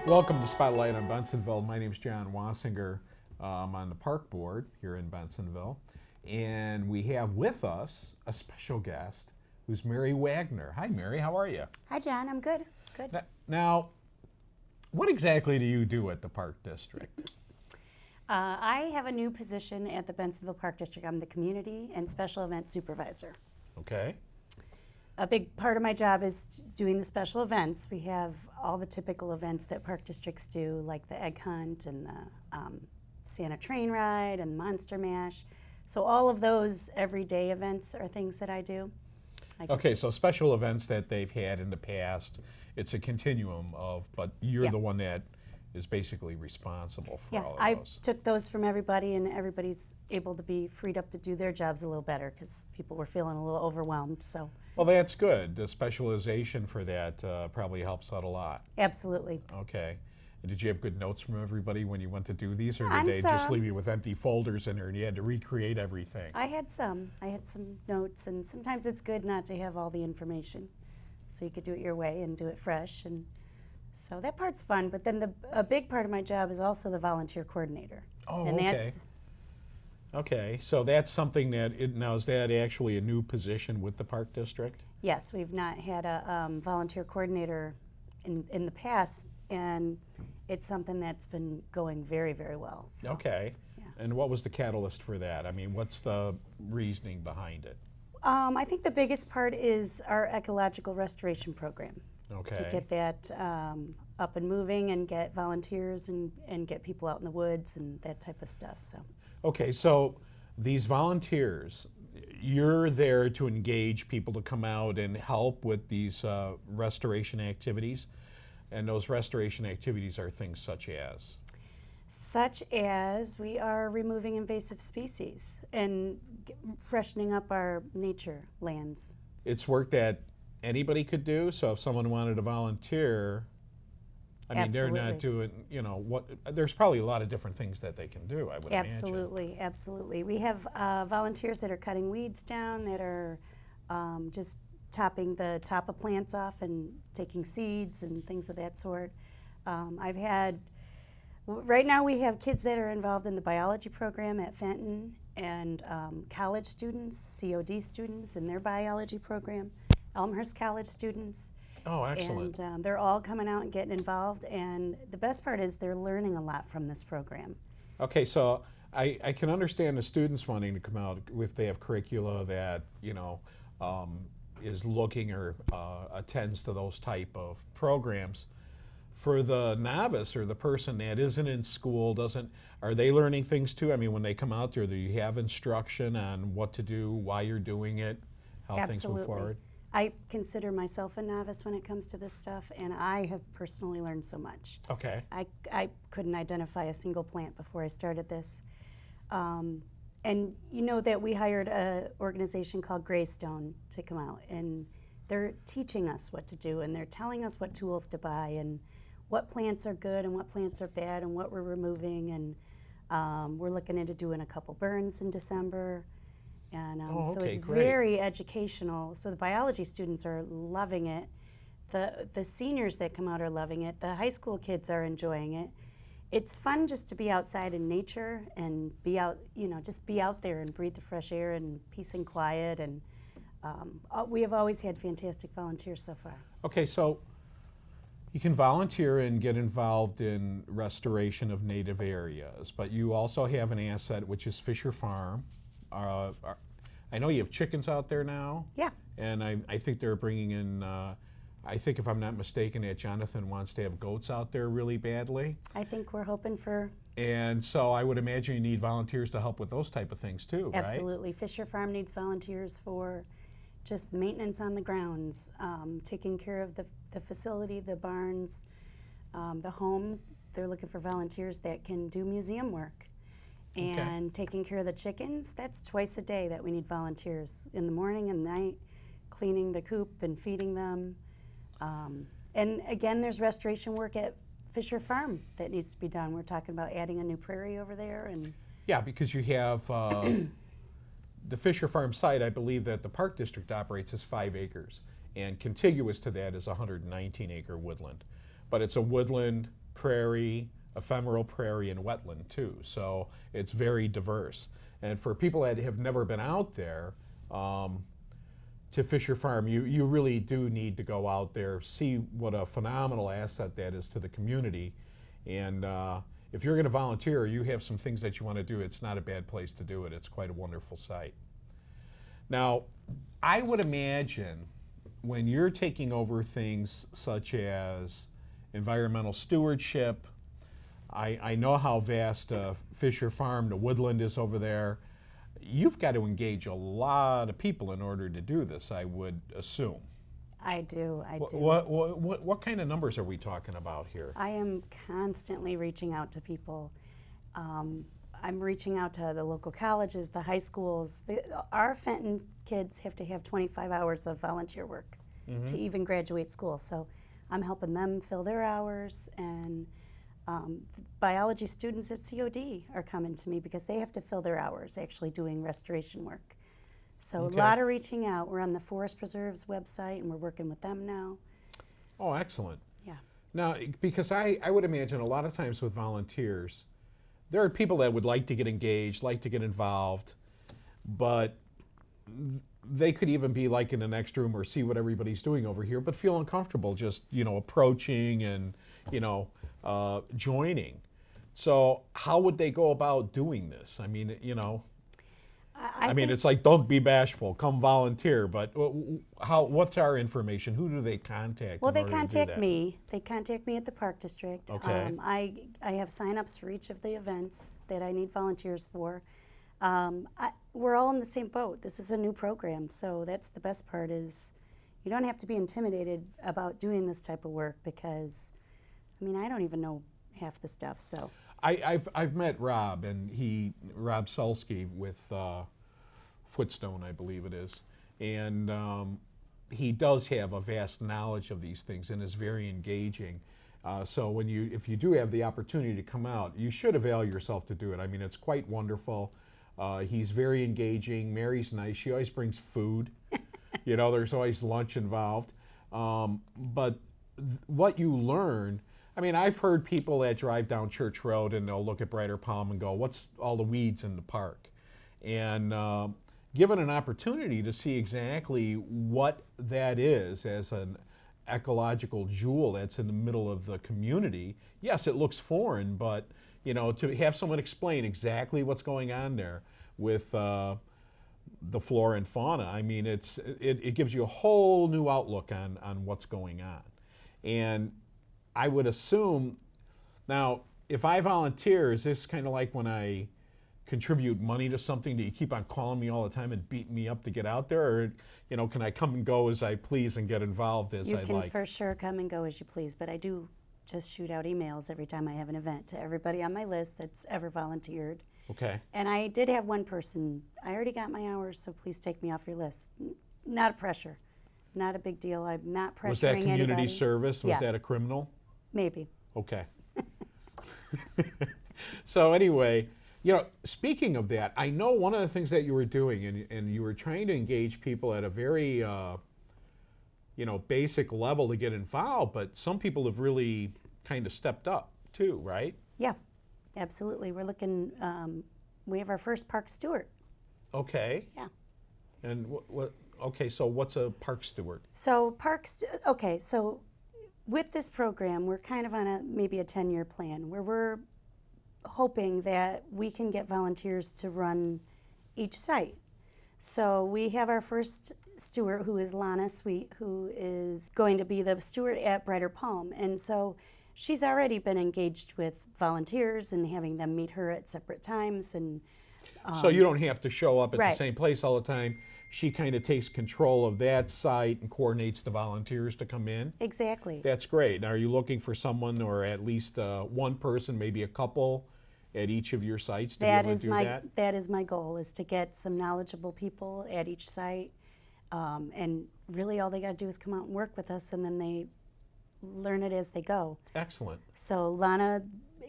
Welcome to Spotlight on Bensenville. My name is John Wassinger. I'm on the park board here in Bensenville. And we have with us a special guest who's Mary Wagner. Hi, Mary. How are you? Hi, John. I'm good. Good. Now, what exactly do you do at the Park District? I have a new position at the Bensenville Park District. I'm the Community and Special Event Supervisor. Okay. A big part of my job is doing the special events. We have all the typical events that park districts do, like the egg hunt and the Santa train ride and Monster Mash. So all of those everyday events are things that I do. Okay, so special events that they've had in the past, it's a continuum of, but you're the one that is basically responsible for all of those. I took those from everybody, and everybody's able to be freed up to do their jobs a little better because people were feeling a little overwhelmed. So. Well, that's good. The specialization for that probably helps out a lot. Absolutely. Okay. And did you have good notes from everybody when you went to do these, or did they just leave you with empty folders in there and you had to recreate everything? I had some notes, and sometimes it's good not to have all the information, so you could do it your way and do it fresh, and so that part's fun. But then a big part of my job is also the volunteer coordinator. Oh, and okay. Okay, so that's something that, now is that actually a new position with the Park District? Yes, we've not had a volunteer coordinator in the past, and it's something that's been going very, very well. So, okay, yeah. And what was the catalyst for that? I mean, what's the reasoning behind it? I think the biggest part is our Ecological Restoration program. Okay. To get that up and moving and get volunteers and get people out in the woods and that type of stuff. So. Okay, so these volunteers, you're there to engage people to come out and help with these restoration activities, and those restoration activities are things such as? Such as we are removing invasive species and freshening up our nature lands. It's work that anybody could do, so if someone wanted to volunteer, I mean, Absolutely. They're not doing, there's probably a lot of different things that they can do, I would Absolutely, absolutely. We have volunteers that are cutting weeds down, that are just topping the top of plants off and taking seeds and things of that sort. Right now we have kids that are involved in the biology program at Fenton, and college students, COD students in their biology program, Elmhurst College students. Oh, excellent. And they're all coming out and getting involved, and the best part is they're learning a lot from this program. Okay, so I can understand the students wanting to come out if they have curricula that, is looking or attends to those type of programs. For the novice or the person that isn't in school, are they learning things too? I mean, when they come out there, do you have instruction on what to do, why you're doing it, how things move forward? I consider myself a novice when it comes to this stuff, and I have personally learned so much. Okay. I couldn't identify a single plant before I started this. And you know that we hired an organization called Greystone to come out, and they're teaching us what to do, and they're telling us what tools to buy and what plants are good and what plants are bad and what we're removing. And we're looking into doing a couple burns in December. And so it's great. very educational. So the biology students are loving it. The seniors that come out are loving it. The high school kids are enjoying it. It's fun just to be outside in nature and be out, just be out there and breathe the fresh air and peace and quiet. And we have always had fantastic volunteers so far. Okay, so you can volunteer and get involved in restoration of native areas, but you also have an asset, which is Fisher Farm. I know you have chickens out there now. Yeah. And I think they're bringing in, I think if I'm not mistaken, that Jonathan wants to have goats out there really badly. I think we're hoping for... And so I would imagine you need volunteers to help with those type of things too, right? Absolutely. Fisher Farm needs volunteers for just maintenance on the grounds, taking care of the facility, the barns, the home. They're looking for volunteers that can do museum work. And taking care of the chickens, that's twice a day that we need volunteers, in the morning and night, cleaning the coop and feeding them. And again, there's restoration work at Fisher Farm that needs to be done. We're talking about adding a new prairie over there. And yeah, because you have the Fisher Farm site, I believe that the Park District operates as 5 acres, and contiguous to that is a 119-acre woodland. But it's a woodland prairie, ephemeral prairie, and wetland too. So it's very diverse. And for people that have never been out there, to Fisher Farm, you really do need to go out there, see what a phenomenal asset that is to the community. And if you're going to volunteer, you have some things that you want to do, it's not a bad place to do it. It's quite a wonderful site. Now, I would imagine when you're taking over things such as environmental stewardship, I know how vast Fisher Farm, the woodland is over there. You've got to engage a lot of people in order to do this, I would assume. I do. What kind of numbers are we talking about here? I am constantly reaching out to people. I'm reaching out to the local colleges, the high schools. Our Fenton kids have to have 25 hours of volunteer work to even graduate school. So I'm helping them fill their hours, and biology students at COD are coming to me because they have to fill their hours actually doing restoration work. So Okay. a lot of reaching out. We're on the Forest Preserve's website, and we're working with them now. Oh, excellent. Yeah. Now, because I would imagine a lot of times with volunteers, there are people that would like to get engaged, like to get involved, but they could even be like in the next room or see what everybody's doing over here, but feel uncomfortable just, approaching and, joining. So how would they go about doing this? I mean, I think it's like, don't be bashful, come volunteer, but what's our information? Who do they contact? Well, in they order to do contact that? me. They contact me at the Park District. Okay. I have sign-ups for each of the events that I need volunteers for. We're all in the same boat. This is a new program, so that's the best part is you don't have to be intimidated about doing this type of work because, I don't even know half the stuff, so. I've met Rob, and Rob Sulsky with Footstone, I believe it is, and he does have a vast knowledge of these things and is very engaging. So if you do have the opportunity to come out, you should avail yourself to do it. It's quite wonderful. He's very engaging. Mary's nice. She always brings food. There's always lunch involved. But what you learn. I've heard people that drive down Church Road and they'll look at Brighter Palm and go, what's all the weeds in the park? And given an opportunity to see exactly what that is as an ecological jewel that's in the middle of the community, yes, it looks foreign, but to have someone explain exactly what's going on there with the flora and fauna, it gives you a whole new outlook on what's going on. And I would assume, now, if I volunteer, is this kind of like when I contribute money to something, do you keep on calling me all the time and beating me up to get out there? Or, can I come and go as I please and get involved as I like? You can for sure come and go as you please, but I do just shoot out emails every time I have an event to everybody on my list that's ever volunteered. Okay. And I did have one person, I already got my hours, so please take me off your list. Not a pressure, not a big deal. I'm not pressuring Was that community anybody. service? Was Yeah. that a criminal? Maybe. Okay. So anyway, speaking of that, I know one of the things that you were doing, and you were trying to engage people at a very, basic level to get involved, but some people have really kind of stepped up too, right? Yeah, absolutely. We're looking, we have our first park steward. Okay. Yeah. And okay, so what's a park steward? So so with this program, we're kind of on maybe a 10-year plan where we're hoping that we can get volunteers to run each site. So we have our first steward, who is Lana Sweet, who is going to be the steward at Brighter Palm. And so she's already been engaged with volunteers and having them meet her at separate times. And so you don't have to show up at the right. same place all the time. She kind of takes control of that site and coordinates the volunteers to come in. Exactly. That's great. Now, are you looking for someone, or at least one person, maybe a couple, at each of your sites to be able to do that? That is my goal, is to get some knowledgeable people at each site. And really all they got to do is come out and work with us, and then they learn it as they go. Excellent. So Lana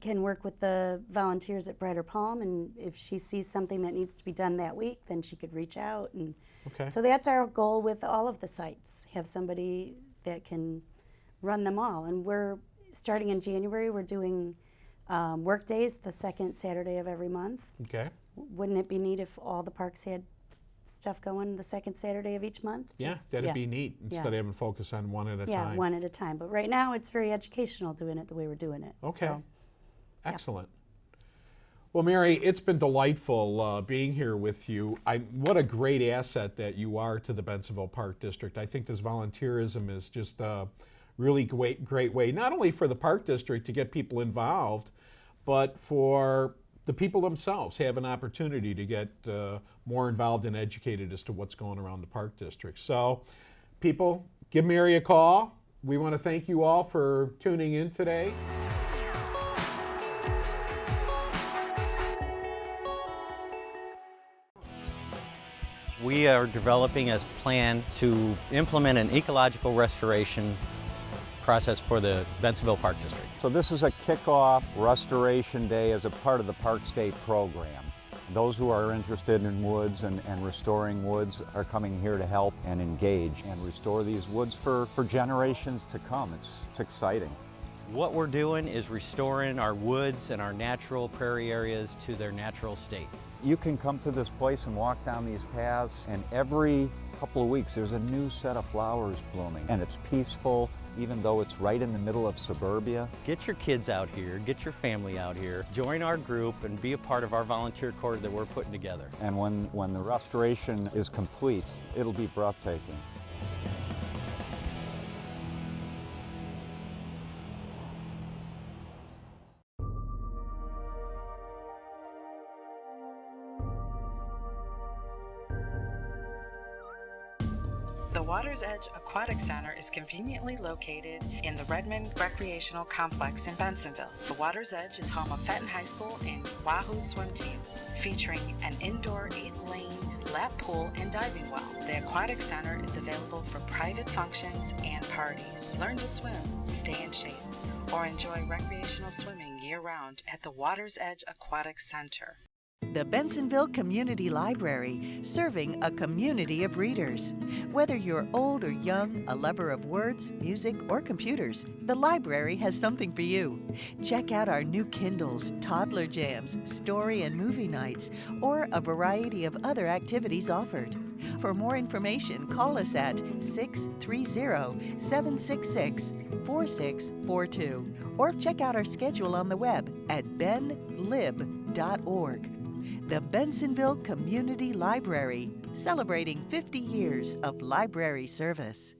can work with the volunteers at Brighter Palm, and if she sees something that needs to be done that week, then she could reach out. And Okay. so that's our goal with all of the sites, have somebody that can run them all. And starting in January, we're doing work days the second Saturday of every month. Okay. Wouldn't it be neat if all the parks had stuff going the second Saturday of each month? Yeah, that'd be neat, instead of having to focus on one at a time. Yeah, one at a time. But right now, it's very educational doing it the way we're doing it. Okay. So, excellent. Well, Mary, it's been delightful being here with you. What a great asset that you are to the Bensenville Park District. I think this volunteerism is just a really great way, not only for the Park District to get people involved, but for the people themselves have an opportunity to get more involved and educated as to what's going around the Park District. So, people, give Mary a call. We want to thank you all for tuning in today. We are developing a plan to implement an ecological restoration process for the Bensenville Park District. So this is a kickoff restoration day as a part of the Park State program. Those who are interested in woods and restoring woods are coming here to help and engage and restore these woods for generations to come. It's exciting. What we're doing is restoring our woods and our natural prairie areas to their natural state. You can come to this place and walk down these paths, and every couple of weeks there's a new set of flowers blooming, and it's peaceful even though it's right in the middle of suburbia. Get your kids out here, get your family out here, join our group and be a part of our volunteer corps that we're putting together. And when the restoration is complete, it'll be breathtaking. The Water's Edge Aquatic Center is conveniently located in the Redmond Recreational Complex in Bensenville. The Water's Edge is home of Fenton High School and Wahoo swim teams, featuring an indoor 8-lane lap pool and diving well. The Aquatic Center is available for private functions and parties. Learn to swim, stay in shape, or enjoy recreational swimming year-round at the Water's Edge Aquatic Center. The Bensenville Community Library, serving a community of readers. Whether you're old or young, a lover of words, music, or computers, the library has something for you. Check out our new Kindles, toddler jams, story and movie nights, or a variety of other activities offered. For more information, call us at 630-766-4642 or check out our schedule on the web at benlib.org. The Bensenville Community Library, celebrating 50 years of library service.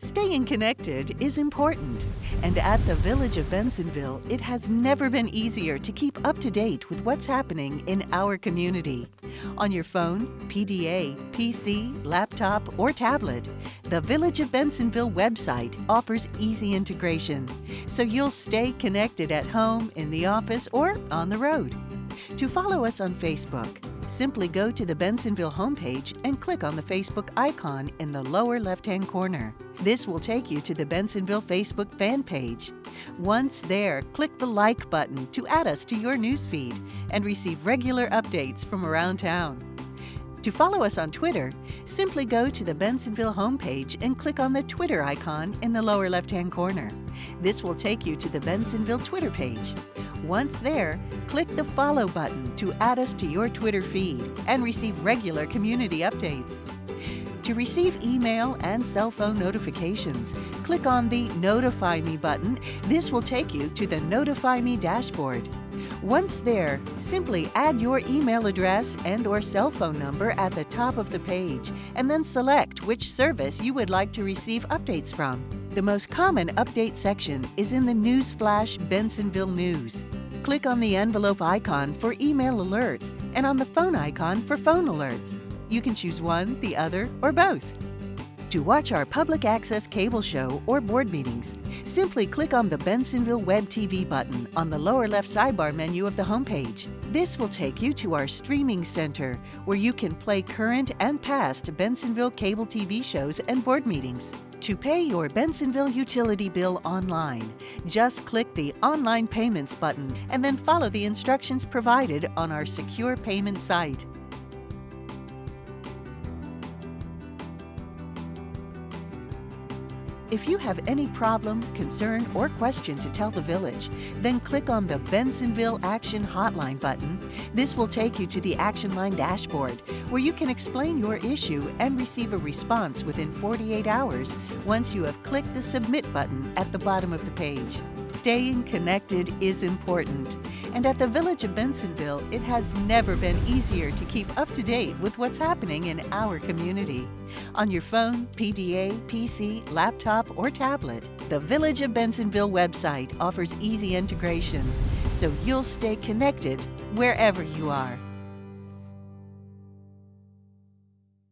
Staying connected is important, and at the Village of Bensenville, it has never been easier to keep up to date with what's happening in our community. On your phone, PDA, PC, laptop, or tablet, the Village of Bensenville website offers easy integration, so you'll stay connected at home, in the office, or on the road. To follow us on Facebook, simply go to the Bensenville homepage and click on the Facebook icon in the lower left-hand corner. This will take you to the Bensenville Facebook fan page. Once there, click the like button to add us to your newsfeed and receive regular updates from around town. To follow us on Twitter, simply go to the Bensenville homepage and click on the Twitter icon in the lower left-hand corner. This will take you to the Bensenville Twitter page. Once there, click the follow button to add us to your Twitter feed and receive regular community updates. To receive email and cell phone notifications, click on the Notify Me button. This will take you to the Notify Me dashboard. Once there, simply add your email address and/or cell phone number at the top of the page, and then select which service you would like to receive updates from. The most common update section is in the News Flash Bensenville News. Click on the envelope icon for email alerts and on the phone icon for phone alerts. You can choose one, the other, or both. To watch our public access cable show or board meetings, simply click on the Bensenville Web TV button on the lower left sidebar menu of the homepage. This will take you to our streaming center, where you can play current and past Bensenville cable TV shows and board meetings. To pay your Bensenville utility bill online, just click the Online Payments button and then follow the instructions provided on our secure payment site. If you have any problem, concern, or question to tell the village, then click on the Bensenville Action Hotline button. This will take you to the Action Line dashboard, where you can explain your issue and receive a response within 48 hours once you have clicked the Submit button at the bottom of the page. Staying connected is important, and at the Village of Bensenville, it has never been easier to keep up to date with what's happening in our community. On your phone, PDA, PC, laptop, or tablet, the Village of Bensenville website offers easy integration, so you'll stay connected wherever you are.